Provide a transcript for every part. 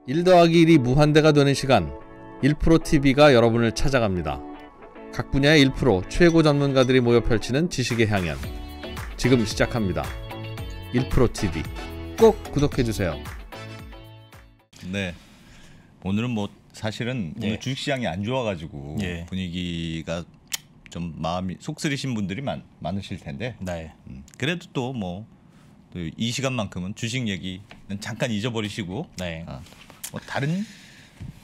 1 더하기 1이 무한대가 되는 시간 1%TV가 여러분을 찾아갑니다. 각 분야의 1% 최고 전문가들이 모여 펼치는 지식의 향연 지금 시작합니다. 1%TV 꼭 구독해주세요. 네, 오늘은 뭐 사실은 오늘 주식시장이 안 좋아가지고 분위기가 좀 마음이 속쓰리신 분들이 많으실 텐데 그래도 또 뭐 이 시간만큼은 주식 얘기는 잠깐 잊어버리시고 뭐 다른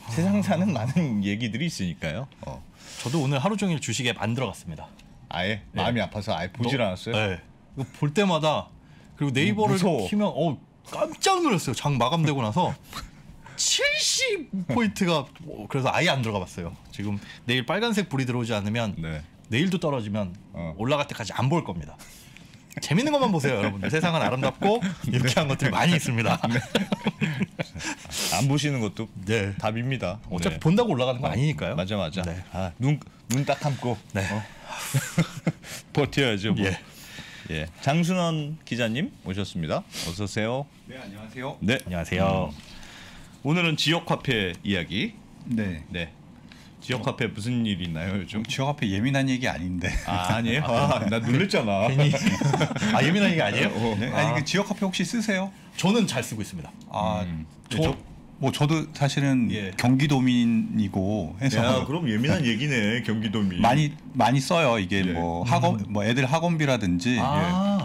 세상 사는 많은 얘기들이 있으니까요. 저도 오늘 하루 종일 주식 앱 안 들어갔습니다. 아예 마음이 아파서 아예 보질 않았어요. 네. 이거 볼 때마다 그리고 네이버를 키면 깜짝 놀랐어요. 장 마감되고 나서 70포인트가 그래서 아예 안 들어가 봤어요. 지금 내일 빨간색 불이 들어오지 않으면 내일도 떨어지면 올라갈 때까지 안 볼 겁니다. 재밌는 것만 보세요, 여러분들. 세상은 아름답고 유쾌한 것들이 많이 있습니다. 안 보시는 것도 답입니다. 어차피 본다고 올라가는 거 아니니까요. 맞아. 눈 딱 감고 버텨야죠. 뭐. 장순원 기자님 오셨습니다. 어서 오세요. 네, 안녕하세요. 네, 안녕하세요. 오늘은 지역화폐 이야기. 네. 지역화폐 무슨 일이 있나요 요즘? 지역화폐 예민한 얘기 아닌데. 아니에요? 나 놀랬잖아. 예민한 얘기 아니에요? 네? 아니 그 지역화폐 혹시 쓰세요? 저는 잘 쓰고 있습니다. 저도 사실은 경기도민이고 해서. 야, 그럼 예민한 얘기네. 경기도민. 많이 써요. 이게 뭐 학원 뭐 애들 학원비라든지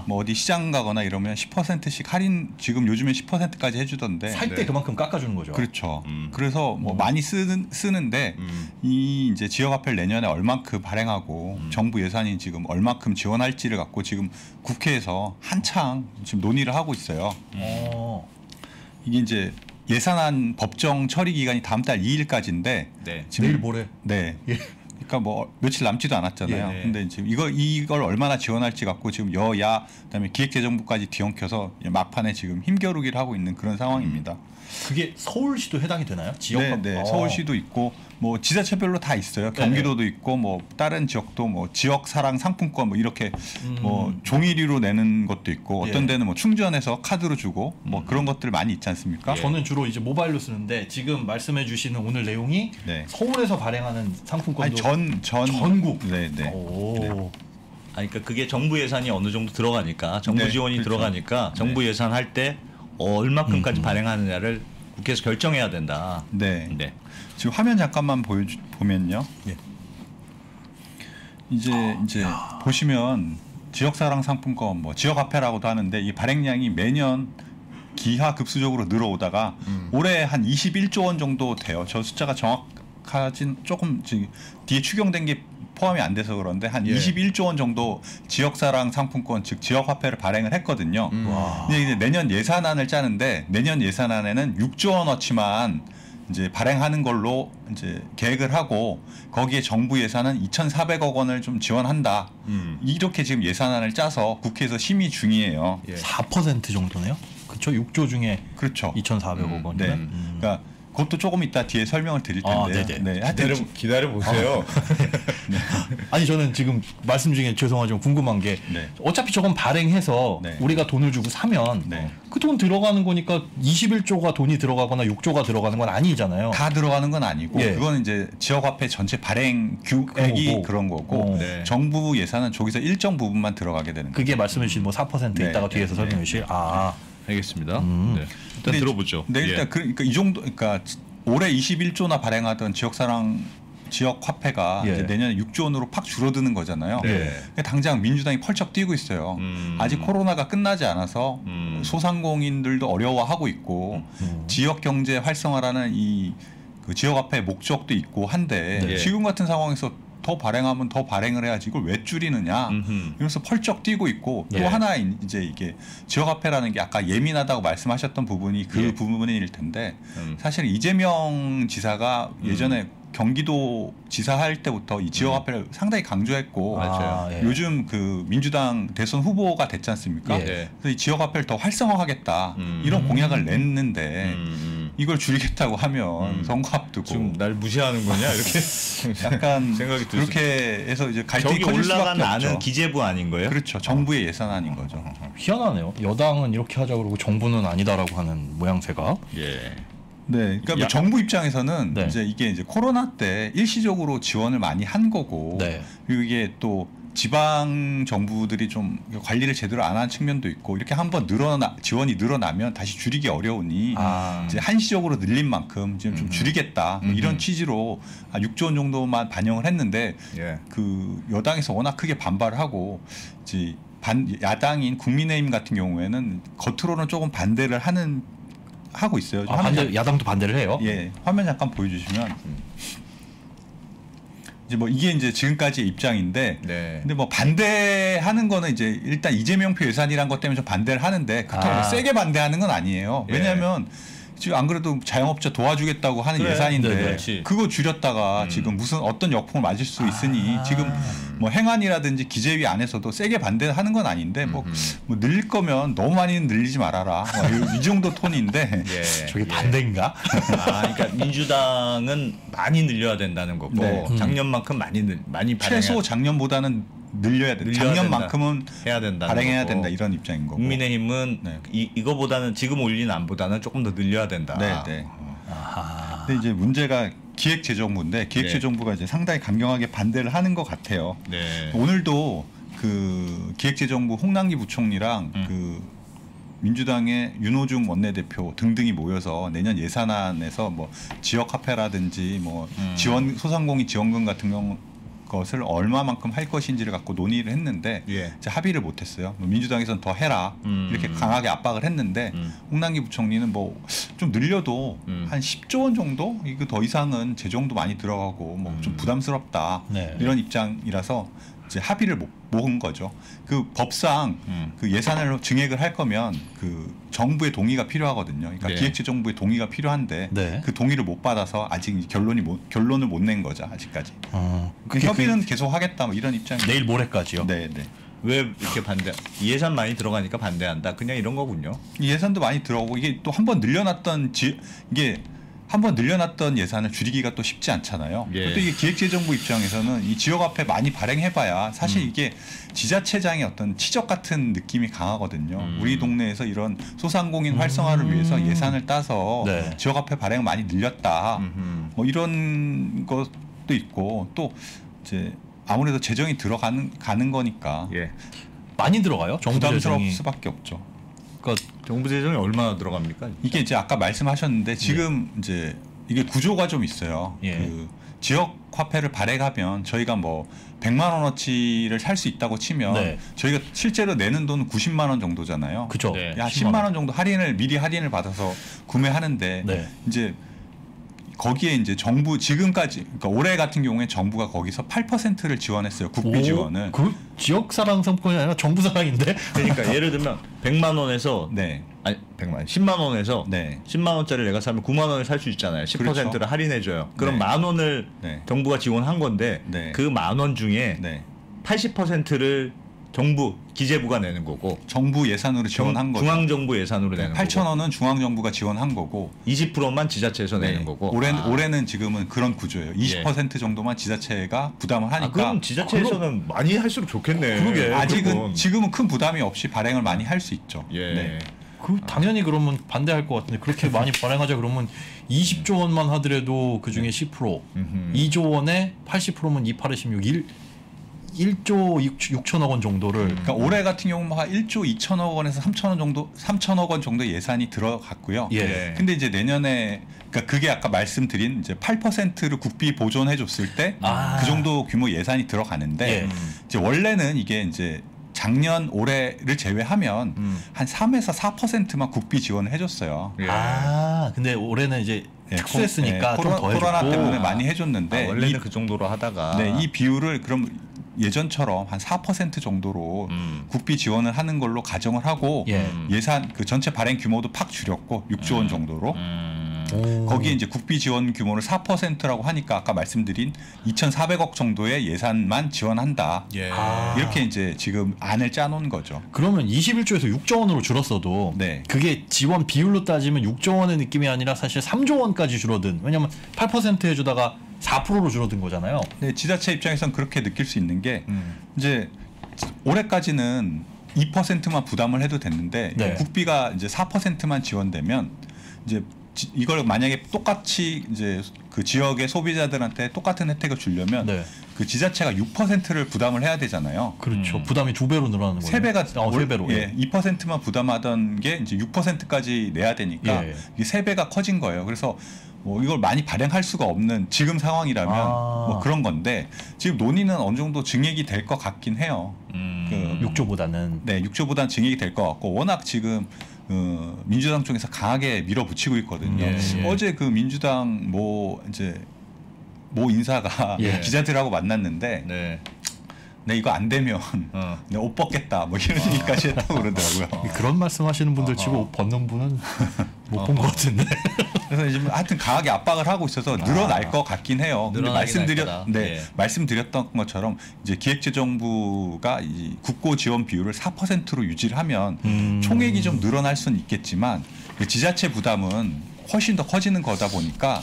뭐 어디 시장 가거나 이러면 10%씩 할인 지금 요즘에 10%까지 해주던데. 살 때 그만큼 깎아주는 거죠. 그렇죠. 그래서 뭐 많이 쓰는데 이 이제 지역화폐를 내년에 얼만큼 발행하고 정부 예산이 지금 얼만큼 지원할지를 갖고 지금 국회에서 한창 지금 논의를 하고 있어요. 이게 이제 예산안 법정 처리 기간이 다음 달 2일까지인데 지금 내일 모레. 그러니까 뭐 며칠 남지도 않았잖아요. 근데 지금 이걸 얼마나 지원할지 갖고 지금 여야 그다음에 기획재정부까지 뒤엉켜서 막판에 지금 힘겨루기를 하고 있는 그런 상황입니다. 그게 서울시도 해당이 되나요? 지역? 네. 서울시도 있고 뭐 지자체별로 다 있어요. 경기도도 있고 뭐 다른 지역도 뭐 지역 사랑 상품권 뭐 이렇게 뭐 종이리로 내는 것도 있고 어떤 데는 뭐 충전해서 카드로 주고 뭐 그런 것들 많이 있지 않습니까? 저는 주로 이제 모바일로 쓰는데 지금 말씀해 주시는 오늘 내용이 서울에서 발행하는 상품권도 전국. 그러니까 그게 정부 예산이 어느 정도 들어가니까 정부 지원이 들어가니까 정부 예산 할 때 얼마큼까지 발행하느냐를 국회에서 결정해야 된다. 지금 화면 잠깐만 보면요. 이제 보시면 지역사랑 상품권 뭐 지역화폐라고도 하는데 이 발행량이 매년 기하급수적으로 늘어오다가 올해 한 21조 원 정도 돼요. 저 숫자가 정확하진 조금 뒤에 추경된 게 포함이 안 돼서 그런데 한 21조 원 정도 지역사랑 상품권 즉 지역화폐를 발행을 했거든요. 근데 이제 내년 예산안을 짜는데 내년 예산안에는 6조 원어치만 이제 발행하는 걸로 이제 계획을 하고 거기에 정부 예산은 2,400억 원을 좀 지원한다. 이렇게 지금 예산안을 짜서 국회에서 심의 중이에요. 4% 정도네요. 그렇죠. 6조 중에 2,400억 원이면. 그러니까 그것도 조금 이따 뒤에 설명을 드릴 텐데요. 기다려 보세요. 아니 저는 지금 말씀 중에 죄송하지만 궁금한 게 어차피 저건 발행해서 우리가 돈을 주고 사면 그 돈 들어가는 거니까 21조가 돈이 들어가거나 6조가 들어가는 건 아니잖아요. 다 들어가는 건 아니고 그건 이제 지역화폐 전체 발행 규액이 그런 거고 정부 예산은 저기서 일정 부분만 들어가게 되는 거예요. 그게 말씀해 주신 뭐 4% 이따가 뒤에서 설명해 주실. 알겠습니다. 일단 들어보죠. 일단 그러니까 이 정도 그러니까 올해 21조나 발행하던 지역 화폐가 이제 내년에 6조 원으로 팍 줄어드는 거잖아요. 당장 민주당이 펄쩍 뛰고 있어요. 아직 코로나가 끝나지 않아서 소상공인들도 어려워하고 있고 지역 경제 활성화라는 그 지역 화폐의 목적도 있고 한데 지금 같은 상황에서 더 발행하면 더 발행을 해야지 이걸 왜 줄이느냐 이러면서 펄쩍 뛰고 있고 또 하나 이제 이게 지역화폐라는 게 아까 예민하다고 말씀하셨던 부분이 그 부분일 텐데 사실 이재명 지사가 예전에 경기도 지사할 때부터 이 지역화폐를 상당히 강조했고 요즘 그 민주당 대선 후보가 됐지 않습니까? 그래서 이 지역화폐를 더 활성화하겠다 이런 공약을 냈는데 이걸 줄이겠다고 하면 선거 앞두고 지금 날 무시하는 거냐 이렇게 약간 생각이 그렇게 해서 이제 갈등이 저기 커질 올라간 수밖에 안은 없죠. 기재부 아닌 거예요? 그렇죠. 정부의 예산안인 거죠. 희한하네요. 여당은 이렇게 하자 그러고 정부는 아니다라고 하는 모양새가. 네, 그러니까 뭐 정부 입장에서는 네. 이제 이게 이제 코로나 때 일시적으로 지원을 많이 한 거고, 네. 그리고 이게 또 지방 정부들이 좀 관리를 제대로 안 한 측면도 있고, 이렇게 한번 지원이 늘어나면 다시 줄이기 어려우니 이제 한시적으로 늘린 만큼 지금 좀 줄이겠다 뭐 이런 취지로 6조 원 정도만 반영을 했는데 예. 그 여당에서 워낙 크게 반발을 하고 이제 야당인 국민의힘 같은 경우에는 겉으로는 조금 반대를 하고 있어요. 야당도 반대를 해요? 예, 화면 잠깐 보여주시면. 이제 뭐 이게 이제 지금까지의 입장인데, 네. 근데 뭐 반대하는 거는 이제 일단 이재명표 예산이란 것 때문에 좀 반대를 하는데 그렇다고 세게 반대하는 건 아니에요. 왜냐하면 지금 안 그래도 자영업자 도와주겠다고 하는 그래. 예산인데 그거 줄였다가 지금 무슨 어떤 역풍을 맞을 수 있으니 지금 뭐 행안이라든지 기재위 안에서도 세게 반대하는 건 아닌데 뭐 늘릴 거면 너무 많이 늘리지 말아라 이 정도 톤인데 예. 저게 반대인가? 그러니까 민주당은 많이 늘려야 된다는 거고 네. 작년만큼 많이 최소 작년보다는 늘려야 된다. 작년만큼은 해야 된다. 발행해야 된다 이런 입장인 거고. 국민의힘은 네. 이거보다는 지금 올리는 안보다는 조금 더 늘려야 된다. 네, 네. 근데 이제 문제가 기획재정부인데 기획재정부가 이제 상당히 강경하게 반대를 하는 것 같아요. 네. 오늘도 그 기획재정부 홍남기 부총리랑 그 민주당의 윤호중 원내대표 등등이 모여서 내년 예산안에서 뭐 지역 화폐라든지 뭐 지원 소상공인 지원금 같은 경우 것을 얼마만큼 할 것인지를 갖고 논의를 했는데 이제 합의를 못했어요. 민주당에서는 더 해라 이렇게 강하게 압박을 했는데 홍남기 부총리는 뭐 좀 늘려도 한 10조 원 정도 이거 더 이상은 재정도 많이 들어가고 뭐 좀 부담스럽다 네. 이런 입장이라서 이제 합의를 모은 거죠. 그 법상 그 예산을 증액을 할 거면 그 정부의 동의가 필요하거든요. 그러니까 네. 기획재정부의 동의가 필요한데 네. 그 동의를 못 받아서 아직 결론을 못 낸 거죠. 아직까지. 협의는 계속 하겠다 뭐 이런 입장이에요. 내일 모레까지요. 네, 네. 왜 이렇게 반대? 예산 많이 들어가니까 반대한다. 그냥 이런 거군요. 예산도 많이 들어가고 이게 또 한 번 늘려놨던 이게 한번 늘려놨던 예산을 줄이기가 또 쉽지 않잖아요. 예. 또 이게 기획재정부 입장에서는 이 지역화폐 많이 발행해봐야 사실 이게 지자체장의 어떤 치적 같은 느낌이 강하거든요. 우리 동네에서 이런 소상공인 활성화를 위해서 예산을 따서 네. 지역화폐 발행을 많이 늘렸다. 뭐 이런 것도 있고 또 이제 아무래도 재정이 가는 거니까 예. 많이 들어가요. 부담스러울 수밖에 없죠. 그러니까 정부 재정이 얼마나 들어갑니까? 이게 이제 아까 말씀하셨는데 지금 이제 이게 구조가 좀 있어요. 그 지역 화폐를 발행하면 저희가 뭐 100만 원어치를 살 수 있다고 치면 네. 저희가 실제로 내는 돈은 90만 원 정도잖아요. 그렇죠. 네. 10만 원 정도 미리 할인을 받아서 구매하는데 네. 이제 거기에 이제 정부 지금까지 그러니까 올해 같은 경우에 정부가 거기서 8%를 지원했어요. 국비 지원을. 그 지역 사랑 상권이 아니라 정부 사랑인데. 그러니까 예를 들면 100만 원에서 네. 아니 100만 10만 원에서 네. 10만 원짜리 내가 사면 9만 원을 살 수 있잖아요. 10%를 그렇죠. 할인해 줘요. 그럼 네. 만 원을 네. 정부가 지원한 건데 네. 그 만 원 중에 네. 80%를 정부 기재부가 내는 거고 정부 예산으로 지원한 거죠. 중앙정부 예산으로 내는 8,000원은 중앙정부가 지원한 거고 20%만 지자체에서 네. 내는 거고 올해는 지금은 그런 구조예요. 20% 정도만 지자체가 부담을 하니까 그럼 지자체에서는 많이 할수록 좋겠네. 그러게. 아직은 지금은 큰 부담이 없이 발행을 많이 할 수 있죠. 예. 네. 당연히 그러면 반대할 것 같은데 그렇게 많이 발행하자 그러면 20조 원만 하더라도 그중에 10% 2조 원에 80%면 2, 8, 16, 1조 6천억 원 정도를 그러니까 올해 같은 경우는 한 1조 2천억 원에서 3천억 원 정도 예산이 들어갔고요. 예. 근데 이제 내년에 그러니까 그게 아까 말씀드린 이제 8%를 국비 보존해 줬을 때 그 정도 규모 예산이 들어가는데 예. 이제 원래는 이게 이제 작년 올해를 제외하면 한 3에서 4%만 국비 지원을 해줬어요. 예. 근데 올해는 이제 특수했으니까 좀 더 해줬고 코로나 때문에 많이 해줬는데 원래는 그 정도로 하다가 이 비율을 그럼 예전처럼 한 4% 정도로 국비 지원을 하는 걸로 가정을 하고 예산 그 전체 발행 규모도 팍 줄였고 6조 원 정도로 거기에 이제 국비 지원 규모를 4%라고 하니까 아까 말씀드린 2,400억 정도의 예산만 지원한다. 예. 이렇게 이제 지금 안을 짜놓은 거죠. 그러면 21조에서 6조 원으로 줄었어도 그게 지원 비율로 따지면 6조 원의 느낌이 아니라 사실 3조 원까지 줄어든. 왜냐하면 8% 해주다가 4%로 줄어든 거잖아요. 네, 지자체 입장에서는 그렇게 느낄 수 있는 게 이제 올해까지는 2%만 부담을 해도 됐는데 국비가 이제 4%만 지원되면 이제 이걸 만약에 똑같이 이제 그 지역의 소비자들한테 똑같은 혜택을 주려면 네. 그 지자체가 6%를 부담을 해야 되잖아요. 그렇죠. 부담이 2배로 늘어나는 거예요. 3배가 3배로. 예, 2%만 부담하던 게 이제 6%까지 내야 되니까 이게 3배가 커진 거예요. 그래서 뭐 이걸 많이 발행할 수가 없는 지금 상황이라면 뭐 그런 건데 지금 논의는 어느 정도 증액이 될 것 같긴 해요. 그 6조보다는 네, 6조보다는 증액이 될 것 같고 워낙 지금 민주당 쪽에서 강하게 밀어붙이고 있거든요. 어제 그 민주당 모 인사가 기자들하고 만났는데 네, 이거 안 되면 네, 옷 벗겠다 뭐 이런 얘기까지 했다고 그러더라고요. 그런 말씀하시는 분들 치고 옷 벗는 분은 못 본 것 같은데. 그래서 지금 하여튼 강하게 압박을 하고 있어서 늘어날 것 같긴 해요. 근데 말씀드렸던 것처럼 이제 기획재정부가 이 국고 지원 비율을 4%로 유지를 하면 총액이 좀 늘어날 수는 있겠지만 그 지자체 부담은 훨씬 더 커지는 거다 보니까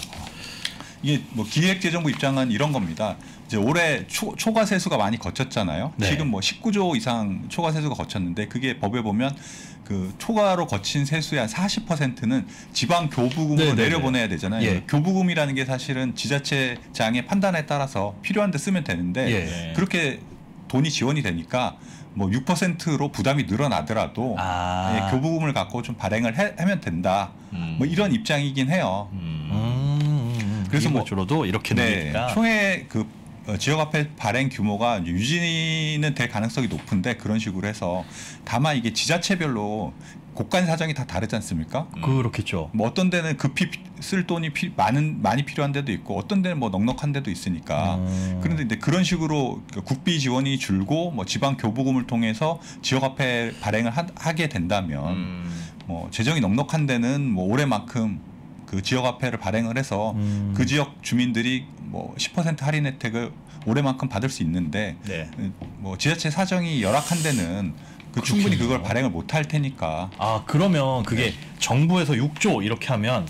이게 뭐 기획재정부 입장은 이런 겁니다. 이제 올해 초과 세수가 많이 거쳤잖아요. 네. 지금 뭐 19조 이상 초과 세수가 거쳤는데 그게 법에 보면 그 초과로 거친 세수의 한 40%는 지방 교부금으로 내려보내야 되잖아요. 예. 교부금이라는 게 사실은 지자체장의 판단에 따라서 필요한 데 쓰면 되는데 그렇게 돈이 지원이 되니까 뭐 6%로 부담이 늘어나더라도 교부금을 갖고 좀 발행을 하면 된다. 뭐 이런 입장이긴 해요. 그래서 뭐 줄어도 이렇게 되니까 총회 그 지역화폐 발행 규모가 이제 유지는 될 가능성이 높은데 그런 식으로 해서 다만 이게 지자체별로 곳간 사정이 다 다르지 않습니까? 그렇겠죠. 뭐 어떤 데는 급히 쓸 돈이 많이 필요한 데도 있고 어떤 데는 뭐 넉넉한 데도 있으니까 그런데 이제 그런 식으로 국비 지원이 줄고 뭐 지방 교부금을 통해서 지역화폐 발행을 하게 된다면 뭐 재정이 넉넉한 데는 뭐 올해만큼 그 지역화폐를 발행을 해서 그 지역 주민들이 뭐 10% 할인 혜택을 올해만큼 받을 수 있는데 뭐 지자체 사정이 열악한 데는 충분히 그걸 발행을 못 할 테니까. 그러면 그게 정부에서 6조 이렇게 하면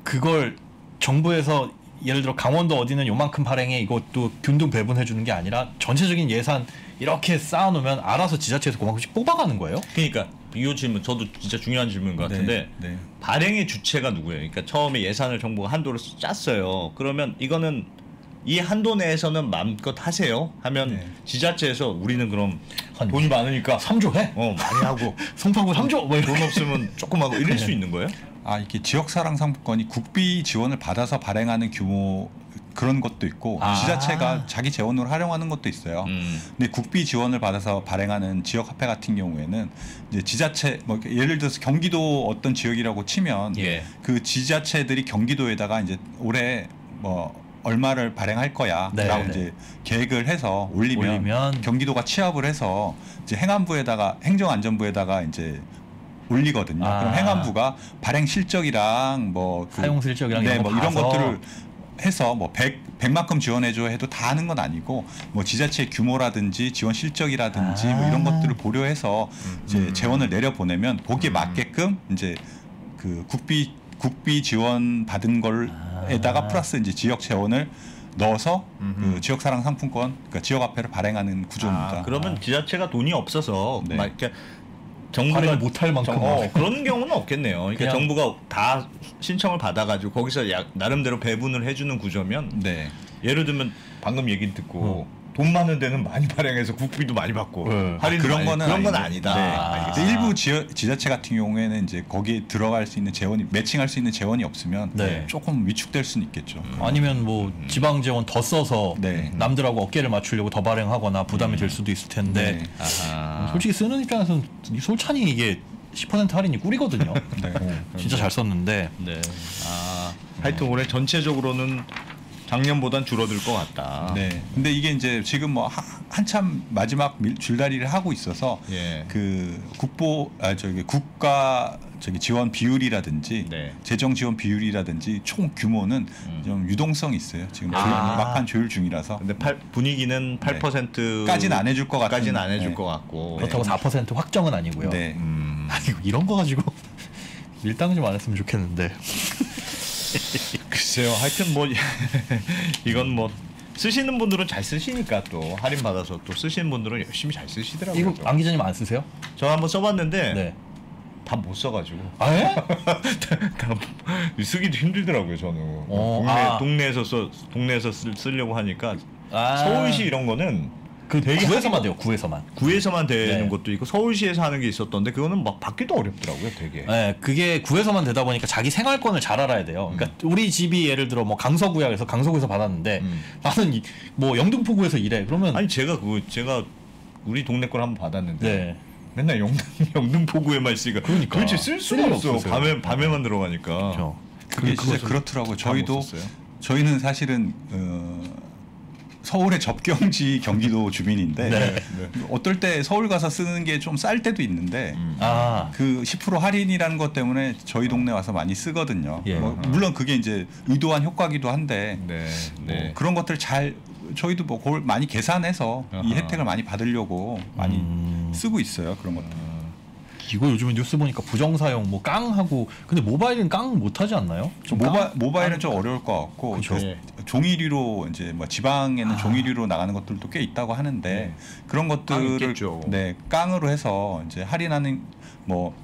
그걸 정부에서 예를 들어 강원도 어디는 요만큼 발행해 이것도 균등 배분해 주는 게 아니라 전체적인 예산 이렇게 쌓아놓으면 알아서 지자체에서 그만큼씩 뽑아가는 거예요? 그러니까 이 질문 저도 진짜 중요한 질문인 것 같은데 발행의 주체가 누구예요? 그러니까 처음에 예산을 정부가 한도를 짰어요. 그러면 이거는 이 한도 내에서는 마음껏 하세요 하면 지자체에서 우리는 그럼 돈이 많으니까 3조 해? 많이 하고 송파구 3조 뭐 돈 없으면 조금 하고 이럴 수 있는 거예요? 이렇게 지역사랑 상품권이 국비 지원을 받아서 발행하는 규모 그런 것도 있고 지자체가 자기 재원으로 활용하는 것도 있어요. 근데 국비 지원을 받아서 발행하는 지역 화폐 같은 경우에는 이제 지자체 뭐 예를 들어서 경기도 어떤 지역이라고 치면 그 지자체들이 경기도에다가 이제 올해 뭐 얼마를 발행할 거야라고 이제 계획을 해서 올리면 경기도가 취합을 해서 이제 행정안전부에다가 이제 올리거든요. 그럼 행안부가 발행 실적이랑 뭐 사용 실적이랑 이런 것들을 해서 뭐 100만큼 지원해줘 해도 다 하는 건 아니고 뭐 지자체 규모라든지 지원 실적이라든지 뭐 이런 것들을 고려해서 이제 재원을 내려보내면 거기에 맞게끔 이제 그 국비 지원 받은 걸에다가 플러스 이제 지역 재원을 넣어서 그 지역사랑 상품권, 그러니까 지역화폐를 발행하는 구조입니다. 그러면 지자체가 돈이 없어서 막 이렇게 정부가 못할 만큼 그런 경우는 없겠네요. 그러니까 정부가 다 신청을 받아가지고 거기서 나름대로 배분을 해주는 구조면 예를 들면 방금 얘기 듣고 돈 많은 데는 많이 발행해서 국비도 많이 받고 그런 건 아니다. 일부 지자체 같은 경우에는 이제 거기에 들어갈 수 있는 재원이 매칭할 수 있는 재원이 없으면 조금 위축될 수는 있겠죠. 아니면 뭐 지방 재원 더 써서 남들하고 어깨를 맞추려고 더 발행하거나 부담이 될 수도 있을 텐데 솔직히 쓰는 입장에서는 솔찬히 이게 10% 할인이 꿀이거든요. 진짜 잘 썼는데. 하여튼 올해 전체적으로는 작년보단 줄어들 것 같다. 근데 이게 이제 지금 뭐 한참 마지막 줄다리를 하고 있어서 그 국가 지원 비율이라든지 재정 지원 비율이라든지 총 규모는 좀 유동성이 있어요. 지금 막판 조율 중이라서. 근데 분위기는 8%까지는 안 해줄 것 같고. 그렇다고 4% 확정은 아니고요. 아니 이런 거 가지고 밀당 좀 안 했으면 좋겠는데. 글쎄요. 하여튼 뭐 이건 뭐 쓰시는 분들은 잘 쓰시니까 또 할인 받아서 또 쓰시는 분들은 열심히 잘 쓰시더라고요. 이거 안 기자님 안 쓰세요? 저 한번 써봤는데 다 못 써가지고. 아, 예? 다 쓰기도 힘들더라고요 저는. 동네에서 쓰려고 하니까 서울시 이런 거는 그 되게 구에서만 돼요. 구에서만 되는 네. 것도 있고 서울시에서 하는 게 있었던데 그거는 막 받기도 어렵더라고요, 되게. 네, 그게 구에서만 되다 보니까 자기 생활권을 잘 알아야 돼요. 그러니까 우리 집이 예를 들어 뭐 강서구야, 강서구에서 받았는데 나는 뭐 영등포구에서 일해. 그러면 아니 제가 우리 동네 걸 한번 받았는데. 네. 맨날 영등포구에만 있으니까 그러니까 도대체 쓸 수가 없어. 밤에만 들어가니까. 그렇죠. 그게 진짜 그렇더라고요. 저희는 사실은 서울의 접경지 경기도 주민인데 네. 어떨 때 서울 가서 쓰는 게 좀 쌀 때도 있는데 그 10% 할인이라는 것 때문에 저희 동네 와서 많이 쓰거든요. 예. 물론 그게 이제 의도한 효과기도 한데 네. 그런 것들 저희도 뭐 그걸 많이 계산해서 이 혜택을 많이 받으려고 많이 쓰고 있어요. 그런 것들. 이거 요즘에 뉴스 보니까 부정사용 뭐 깡하고 근데 모바일은 깡 못하지 않나요? 모바일은 좀 어려울 것 같고 종이류로 이제 뭐 지방에는 종이류로 나가는 것들도 꽤 있다고 하는데 그런 것들을 깡으로 해서 이제 할인하는 뭐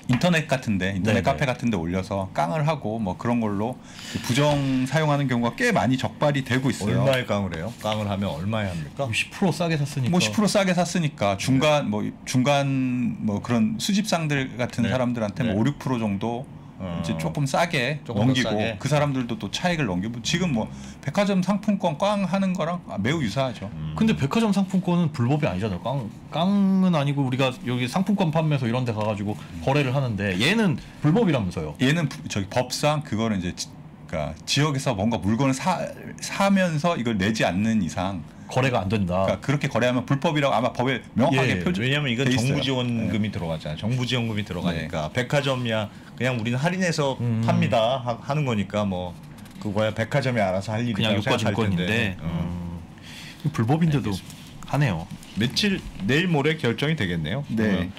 인터넷 카페 같은데 올려서 깡을 하고 뭐 그런 걸로 부정 사용하는 경우가 꽤 많이 적발이 되고 있어요. 얼마에 깡을 해요? 깡을 하면 얼마에 합니까? 10% 싸게 샀으니까. 뭐 10% 싸게 샀으니까 중간 뭐 그런 수집상들 같은 사람들한테 뭐 5, 6% 정도 이제 조금 싸게 넘기고 그 사람들도 또 차익을 넘기고 지금 뭐 백화점 상품권 깡 하는 거랑 매우 유사하죠. 근데 백화점 상품권은 불법이 아니잖아요. 깡은 아니고 우리가 여기 상품권 판매소 이런 데 가가지고 거래를 하는데 얘는 불법이라면서요. 얘는 저기 법상 그거는 이제 그러니까 지역에서 뭔가 물건을 사면서 이걸 내지 않는 이상 거래가 안 된다. 그러니까 그렇게 거래하면 불법이라고 아마 법에 명확하게 표준. 왜냐하면 이건 정부 지원금이 들어가잖아요. 정부 지원금이 들어가니까 백화점이야 그냥 우리는 할인해서 팝니다 하는 거니까 뭐 그거야 백화점이 알아서 할 일이라고 그냥 요과증권인데 불법인데도 하네요. 내일 모레 결정이 되겠네요. 네.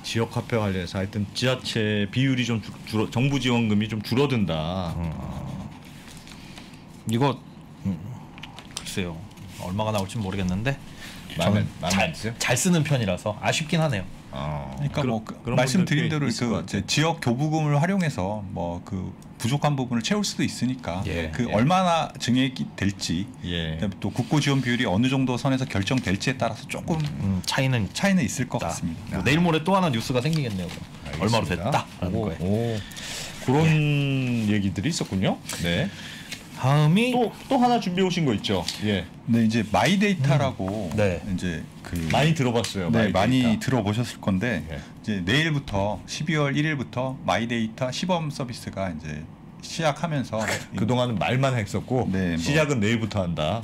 지역 화폐 관련해서 하여튼 지자체 비율이 좀 정부 지원금이 좀 줄어든다. 이거 글쎄요 얼마가 나올지 모르겠는데 저는 잘 쓰는 편이라서 아쉽긴 하네요. 그러니까 그런 말씀드린 대로 그 지역 교부금을 활용해서 뭐 그 부족한 부분을 채울 수도 있으니까 얼마나 증액이 될지 또 국고 지원 비율이 어느 정도 선에서 결정될지에 따라서 조금 차이는 있을 것 같습니다. 내일 모레 또 하나 뉴스가 생기겠네요. 얼마로 됐다라는 거예요. 그런 얘기들이 있었군요. 네. 다음이 또 하나 준비해 오신 거 있죠? 예. 네, 이제 마이데이터라고 이제 많이 들어봤어요. 네, 많이 들어보셨을 건데 이제 내일부터 12월 1일부터 마이데이터 시범 서비스가 이제 시작하면서 그동안은 말만 했었고 시작은 내일부터 한다.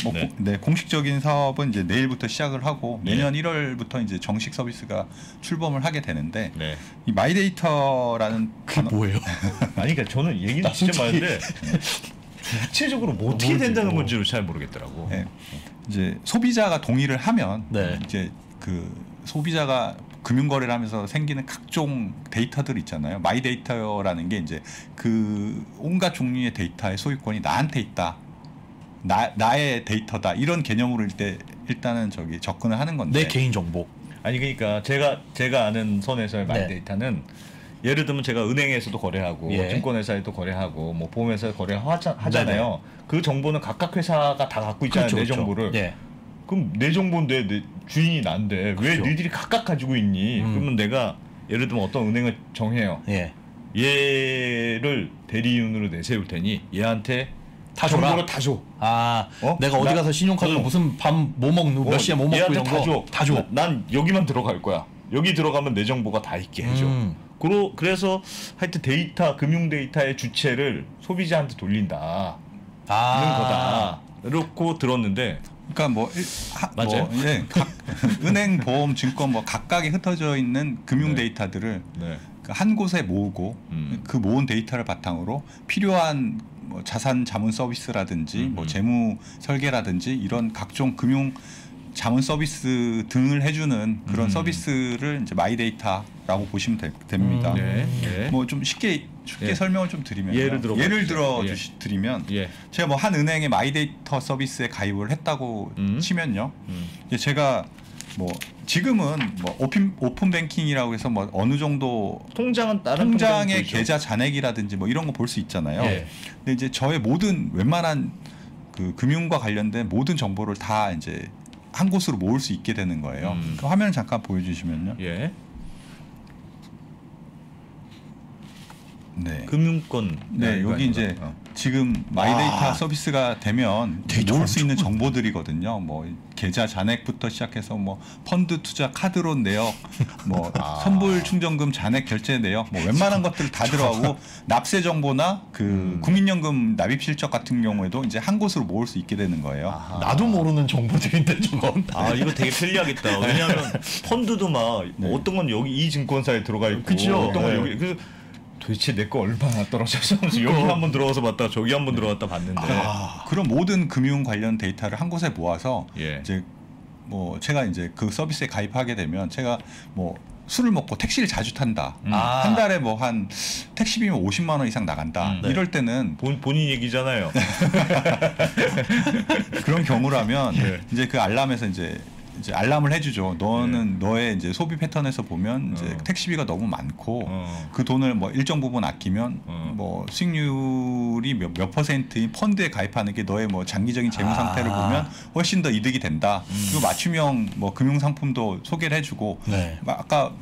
공식적인 사업은 이제 내일부터 시작을 하고 내년 1월부터 이제 정식 서비스가 출범을 하게 되는데 이 마이데이터라는 그게 뭐예요? 아니 그러니까 저는 얘기는 진짜 많은데 구체적으로 뭐 어떻게 된다는 건지를 잘 모르겠더라고. 이제 소비자가 동의를 하면 이제 그 소비자가 금융거래를 하면서 생기는 각종 데이터들 있잖아요. 마이데이터라는 게 이제 그 온갖 종류의 데이터의 소유권이 나한테 있다. 나의 데이터다. 이런 개념으로 일단은 접근을 하는 건데. 내 개인 정보. 아니 그러니까 제가 아는 선에서의 마이데이터는 예를 들면 제가 은행에서도 거래하고 증권회사에도 거래하고 뭐 보험회사에 거래하잖아요. 그 정보는 각각 회사가 다 갖고 있잖아요. 내 정보를. 그럼 내 정보인데 내 주인이 난데 왜 너희들이 각각 가지고 있니? 그러면 내가 예를 들면 어떤 은행을 정해요. 얘를 대리인으로 내세울 테니 얘한테 정보를 다 줘. 내가 어디 가서 신용카드로 무슨 밤 뭐 먹는 몇 시에 뭐 먹고 이런 거 다 줘. 난 여기만 들어갈 거야. 여기 들어가면 내 정보가 다 있게 해줘. 그래서 하여튼 금융 데이터의 주체를 소비자한테 돌린다. 이런 거다. 이렇게 들었는데, 그러니까 맞아요. 은행, 보험, 증권 뭐 각각에 흩어져 있는 금융 데이터들을 한 곳에 모으고 그 모은 데이터를 바탕으로 필요한 뭐 자산 자문 서비스라든지 뭐 재무 설계라든지 이런 각종 금융 자문 서비스 등을 해주는 그런 서비스를 이제 마이데이터라고 보시면 됩니다. 뭐 좀 쉽게 설명을 좀 드리면 예를 들어 드리면 제가 뭐 한 은행의 마이데이터 서비스에 가입을 했다고 치면요. 제가 뭐 지금은 뭐 오픈 뱅킹이라고 해서 뭐 어느 정도 통장은 다른 통장의 계좌 잔액이라든지 뭐 이런 거 볼 수 있잖아요. 예. 근데 이제 저의 모든 웬만한 그 금융과 관련된 모든 정보를 다 이제 한 곳으로 모을 수 있게 되는 거예요. 그 화면 잠깐 보여주시면요. 예. 네. 금융권. 네, 여기 이제 지금 마이데이터 서비스가 되면 모을 수 있는 정보들이거든요. 뭐 계좌 잔액부터 시작해서 뭐 펀드 투자 카드론 내역, 뭐 선불 충전금 잔액 결제 내역, 뭐 웬만한 것들 다 들어가고 납세 정보나 그 국민연금 납입 실적 같은 경우에도 이제 한 곳으로 모을 수 있게 되는 거예요. 나도 모르는 정보들인데 저건. 이거 되게 편리하겠다. 왜냐하면 펀드도 막 어떤 건 여기 이 증권사에 들어가 있고, 그쵸? 어떤 건 여기 도대체 내 거 얼마나 떨어져서 여기 한번 들어가서 봤다 저기 한번 들어갔다 봤는데 그런 모든 금융 관련 데이터를 한 곳에 모아서 예. 이제 뭐 제가 이제 그 서비스에 가입하게 되면 제가 뭐 술을 먹고 택시를 자주 탄다. 한 달에 뭐 한 택시비면 50만 원 이상 나간다. 네. 이럴 때는 본인 얘기잖아요. 그런 경우라면 이제 그 알람에서 이제 알람을 해주죠. 너는 너의 이제 소비 패턴에서 보면 이제 택시비가 너무 많고 그 돈을 뭐 일정 부분 아끼면 뭐 수익률이 몇 퍼센트인 펀드에 가입하는 게 너의 뭐 장기적인 재무 상태를 보면 훨씬 더 이득이 된다. 그리고 맞춤형 뭐 금융 상품도 소개를 해주고 아까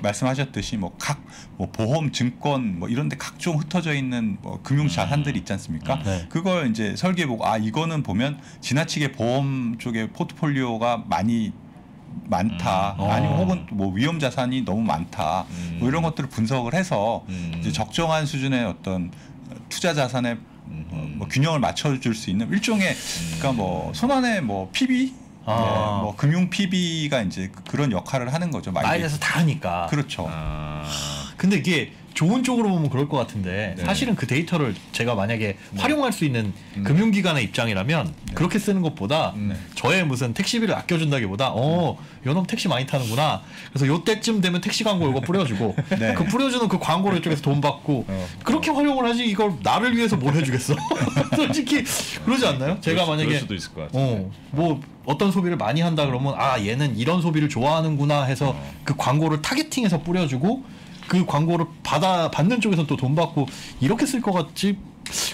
말씀하셨듯이 뭐 각 뭐 보험, 증권 뭐 이런데 각종 흩어져 있는 뭐 금융 자산들이 있지 않습니까? 그걸 이제 설계해보고 이거는 보면 지나치게 보험 쪽에 포트폴리오가 많다. 아니면 혹은 뭐 위험 자산이 너무 많다. 뭐 이런 것들을 분석을 해서 이제 적정한 수준의 어떤 투자 자산의 뭐 균형을 맞춰줄 수 있는 일종의 그러니까 뭐 손안의 뭐 PB 뭐 금융 PB가 이제 그런 역할을 하는 거죠. 마이에서 다 하니까. 그렇죠. 근데 이게 좋은 쪽으로 보면 그럴 것 같은데 사실은 그 데이터를 제가 만약에 활용할 수 있는 금융기관의 입장이라면 그렇게 쓰는 것보다 저의 무슨 택시비를 아껴준다기보다 요놈 택시 많이 타는구나. 그래서 요때쯤 되면 택시 광고 이거 뿌려주고 그 뿌려주는 그 광고를 이쪽에서 돈 받고 그렇게 활용을 하지 이걸 나를 위해서 뭘 해주겠어. 솔직히 그러지 않나요? 제가 만약에 그럴 수도 있을 것 같아요. 뭐 어떤 소비를 많이 한다 그러면 얘는 이런 소비를 좋아하는구나 해서 그 광고를 타겟팅해서 뿌려주고 그 광고를 받는 쪽에서 또 돈 받고 이렇게 쓸 것 같지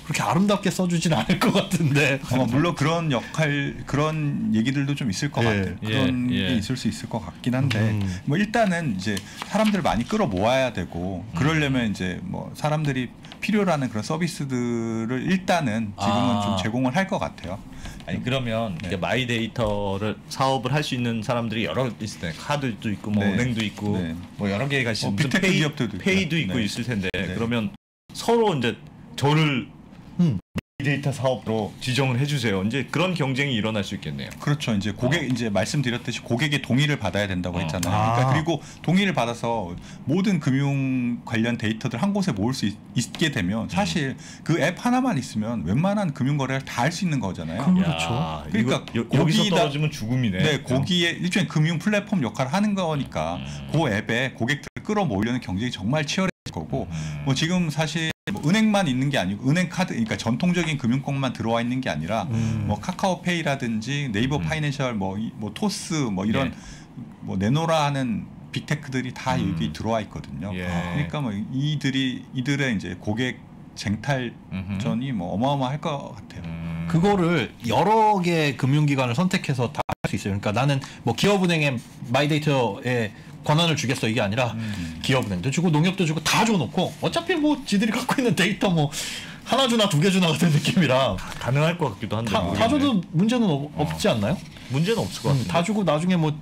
그렇게 아름답게 써주진 않을 것 같은데. 물론 그런 얘기들도 좀 있을 것 같아요. 그런 게 있을 수 있을 것 같긴 한데 뭐 일단은 이제 사람들 많이 끌어 모아야 되고 그러려면 이제 뭐 사람들이 필요로 하는 그런 서비스들을 일단은 지금은 좀 제공을 할 것 같아요. 아니 그러면 마이데이터를 사업을 할 수 있는 사람들이 여러 있을 텐데 카드도 있고 뭐 은행도 있고 뭐 여러 개가 있을 빅테크 기업들도 페이도 있고 있을 텐데 그러면 서로 이제 저를 데이터 사업으로 지정을 해주세요. 이제 그런 경쟁이 일어날 수 있겠네요. 그렇죠. 이제 이제 말씀드렸듯이 고객의 동의를 받아야 된다고 했잖아요. 그러니까 그리고 동의를 받아서 모든 금융 관련 데이터들 한 곳에 모을 수 있게 되면 사실 그 앱 하나만 있으면 웬만한 금융 거래를 다 할 수 있는 거잖아요. 그렇죠. 그러니까 여기서 떨어지면 죽음이네. 네, 거기에 일종의 금융 플랫폼 역할을 하는 거니까 그 앱에 고객들을 끌어모으려는 경쟁이 정말 치열해질 거고 뭐 지금 사실 뭐 은행만 있는 게 아니고 은행 카드 그러니까 전통적인 금융권만 들어와 있는 게 아니라 뭐 카카오페이라든지 네이버 파이낸셜 뭐 토스 뭐 이런 뭐 내노라 하는 빅테크들이 다 여기 들어와 있거든요. 그러니까 뭐 이들의 이제 고객 쟁탈전이 뭐 어마어마할 것 같아요. 그거를 여러 개 금융기관을 선택해서 다 할 수 있어요. 그러니까 나는 뭐 기업은행에 마이데이터에 권한을 주겠어 이게 아니라 기업은행도 주고 농협도 주고 다 줘놓고 어차피 뭐 지들이 갖고 있는 데이터 뭐 하나 주나 두 개 주나 같은 느낌이라 가능할 것 같기도 한데 다 줘도 문제는 없지 않나요? 문제는 없을 것 같은데 다 주고 나중에 뭐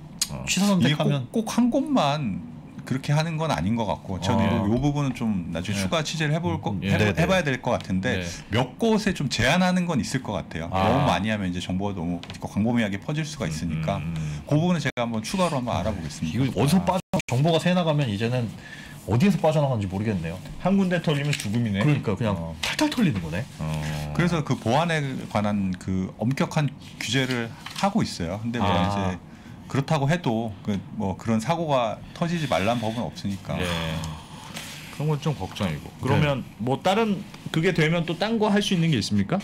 취사 선택하면 꼭 한 곳만 그렇게 하는 건 아닌 것 같고 저는 이 부분은 좀 나중에 추가 취재를 해봐야 될 것 같은데 몇 곳에 좀 제한하는 건 있을 것 같아요. 너무 많이 하면 이제 정보가 너무 광범위하게 퍼질 수가 있으니까 그 부분은 제가 한번 추가로 한번 알아보겠습니다. 이거 어디서 정보가 새 나가면 이제는 어디에서 빠져나가는지 모르겠네요. 한 군데 털리면 죽음이네. 그러니까 그냥 탈탈 털리는 거네. 그래서 그 보안에 관한 그 엄격한 규제를 하고 있어요. 근데 뭐 이제 그렇다고 해도 뭐 그런 사고가 터지지 말란 법은 없으니까. 그런 건 좀 걱정이고. 그러면 뭐 다른 그게 되면 또 딴 거 할 수 있는 게 있습니까?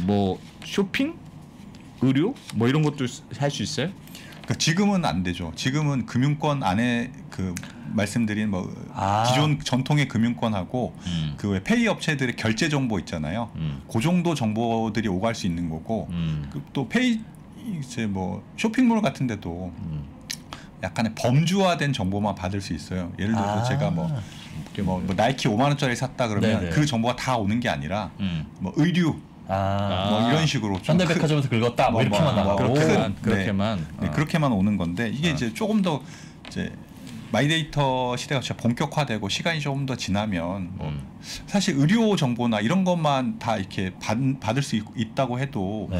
뭐 쇼핑, 의료, 뭐 이런 것도 할 수 있어요? 그러니까 지금은 안 되죠. 지금은 금융권 안에 그 말씀드린 뭐 기존 전통의 금융권하고 그 외 페이 업체들의 결제 정보 있잖아요. 그 정도 정보들이 오갈 수 있는 거고 또 페이 이제 뭐 쇼핑몰 같은 데도 약간의 범주화된 정보만 받을 수 있어요. 예를 들어서 제가 뭐 나이키 5만 원짜리 샀다 그러면 네네. 그 정보가 다 오는 게 아니라 뭐 의류 뭐 이런 식으로 현대백화점에서 긁었다 뭐 이렇게만 나가고 그렇게만 그렇게만 오는 건데 이게 이제 조금 더 이제 마이데이터 시대가 진짜 본격화되고 시간이 조금 더 지나면 뭐 사실 의료 정보나 이런 것만 다 이렇게 받을 수 있다고 해도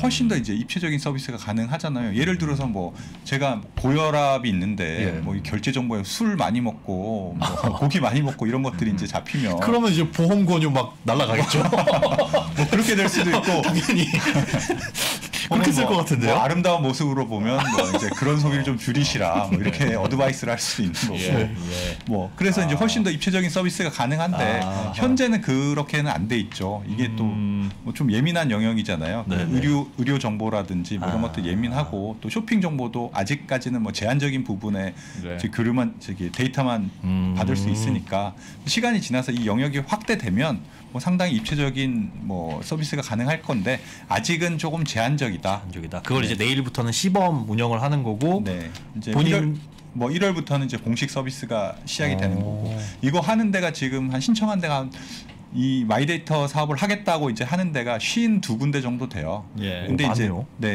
훨씬 더 이제 입체적인 서비스가 가능하잖아요. 예를 들어서 뭐 제가 고혈압이 있는데 뭐 결제 정보에 술 많이 먹고 뭐 고기 많이 먹고 이런 것들이 이제 잡히면 그러면 이제 보험 권유 막 날라가겠죠. 뭐 그렇게 될 수도 있고 당연히 그렇게 쓸 것 같은데요. 뭐 아름다운 모습으로 보면 뭐 이제 그런 소비를 좀 줄이시라 뭐 이렇게 어드바이스를 할 수 있는 거고 뭐 그래서 이제 훨씬 더 입체적인 서비스가 가능한데 현재는 그렇게는 안 돼 있죠. 이게 또 뭐 좀 예민한 영역이잖아요. 의료 정보라든지 뭐 이런 것도 예민하고 또 쇼핑 정보도 아직까지는 뭐 제한적인 부분에 교류만 데이터만 받을 수 있으니까 시간이 지나서 이 영역이 확대되면 뭐 상당히 입체적인 뭐 서비스가 가능할 건데 아직은 조금 제한적이다. 그걸 이제 내일부터는 시범 운영을 하는 거고 이제 본인 뭐 1월부터는 이제 공식 서비스가 시작이 되는 거고 이거 하는 데가 지금 한 신청한 데가 이 마이데이터 사업을 하겠다고 이제 하는 데가 52군데 정도 돼요. 근데 이제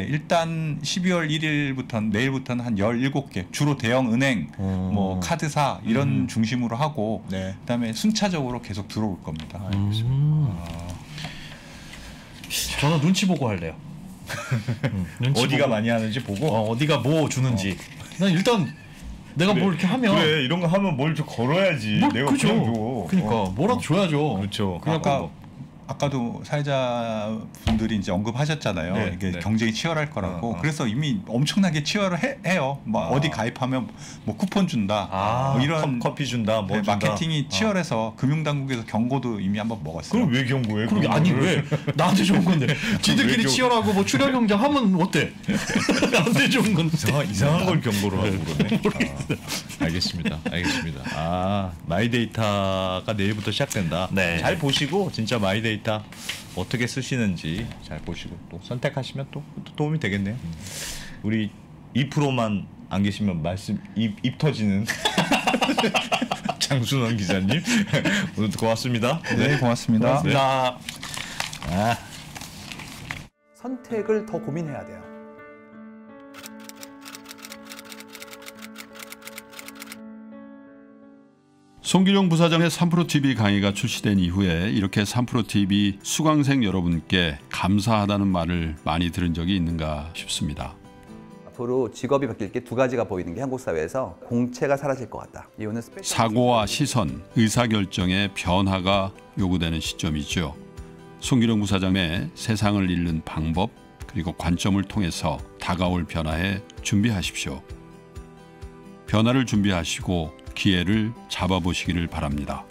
일단 12월 1일부터 내일부터는 한 17개 주로 대형 은행, 뭐 카드사 이런 중심으로 하고 그다음에 순차적으로 계속 들어올 겁니다. 저는 눈치 보고 할래요. 어디가 많이 하는지 보고 어디가 뭐 주는지. 난 일단 내가 뭘 이렇게 하면 그래 이런 거 하면 뭘 좀 걸어야지. 내가 그죠. 그냥 줘. 그러니까 뭐라도 줘야죠. 그렇죠. 아까도 사회자분들이 이제 언급하셨잖아요. 이게 경쟁이 치열할 거라고. 그래서 이미 엄청나게 치열을 해요. 뭐 어디 가입하면 뭐 쿠폰 준다. 뭐 이런 커피 준다. 뭐 마케팅이 치열해서 금융당국에서 경고도 이미 한번 먹었어요. 그럼 왜 경고해? 그러게 아니 왜 나한테 좋은 건데. 지들끼리 치열하고 뭐 출혈 경쟁 하면 어때? 나한테 좋은 건데. 이상한 걸 경고를 하고 그러네. 알겠습니다. 마이데이터가 내일부터 시작된다. 잘 보시고 진짜 마이데이터 어떻게 쓰시는지 잘 보시고 또 선택하시면 또 도움이 되겠네요. 우리 2%만 안 계시면 말씀 입 터지는 장순원 기자님 오늘도 고맙습니다. 네, 고맙습니다. 선택을 더 고민해야 돼요. 송기룡 부사장의 3프로TV 강의가 출시된 이후에 이렇게 3프로TV 수강생 여러분께 감사하다는 말을 많이 들은 적이 있는가 싶습니다. 앞으로 직업이 바뀔 게 두 가지가 보이는 게 한국 사회에서 공채가 사라질 것 같다. 이유는 사고와 시선, 의사결정의 변화가 요구되는 시점이죠. 송기룡 부사장의 세상을 읽는 방법 그리고 관점을 통해서 다가올 변화에 준비하십시오. 변화를 준비하시고 기회를 잡아보시기를 바랍니다.